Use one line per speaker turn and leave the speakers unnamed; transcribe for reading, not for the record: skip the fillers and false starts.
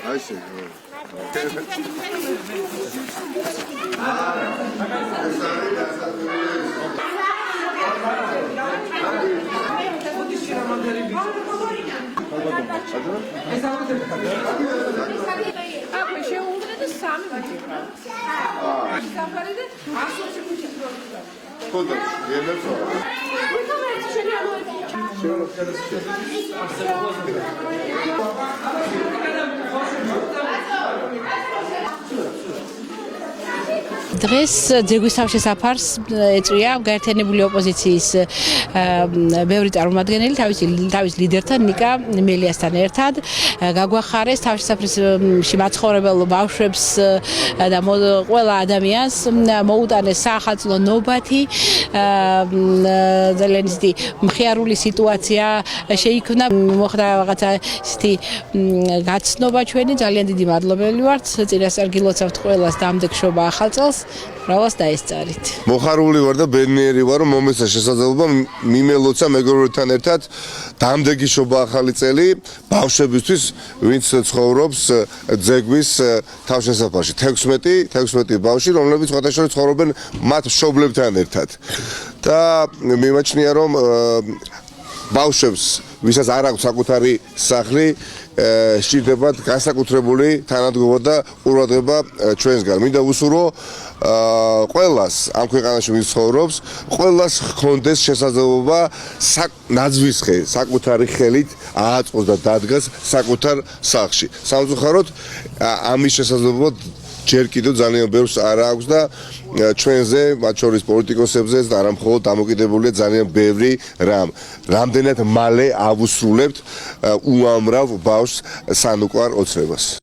Ayşe.
დღეს ძეგვის თავშესაფარს ეწვია გაერთიანებული ოპოზიციის ბევრი წარმომადგენელი თავის ლიდერთან ნიკა მელიასთან ერთად გაგვახარეს თავშესაფრში მაცხოვრებელ ბავშვებს და ყველა ადამიანს მოუტანეს საახალწლო ნობათი ძალიან ისეთი მხიარული სიტუაცია შეიქმნა მოხდა რაღაცა ისეთი გაცნობა ჩვენი ძალიან დიდი მადლობელი ვართ წინასწარ გილოცავთ ყველას დამდეგშობა ახალ წელს Რავას დაესწარით.
მოხარული ვარ და ბედნიერი ვარ, რომ მომეცა შესაძლებლობა მიმელოცა მეგობრებთან ერთად დამდეგი შობა ახალი წელი ბავშვებისთვის, ვინც ცხოვრობს ძეგვის თავშესაფარში. 16 ბავშვი, რომლებიც სხვადასხვა ცხოვრობენ მათ მშობლებთან ერთად. და მიმაჩნია, რომ ბავშვებს, ვისაც არ აქვს საკუთარი სახლი, სჭირდებათ განსაკუთრებული თანადგომა და ყურადღება ჩვენსგან. მინდა ვუსურვო ყველას ამ ქვეყანაში ვინც ცხოვრობს, ყველას ჰქონდეს შესაძლებლობა ნაძვისხე საკუთარი ხელით ააწყოს და დადგას საკუთარ სახლში. სამწუხაროდ ამის შესაძლებლობა ჯერ კიდევ ძალიან ბევრს არ აქვს და ჩვენზე, მათ შორის პოლიტიკოსებზე და არა მხოლოდ დამოკიდებულია ძალიან ბევრი რამ. რამდენად მალე ავუსრულებთ უამრავ ბავშვს სანუკვარ ოცნებას.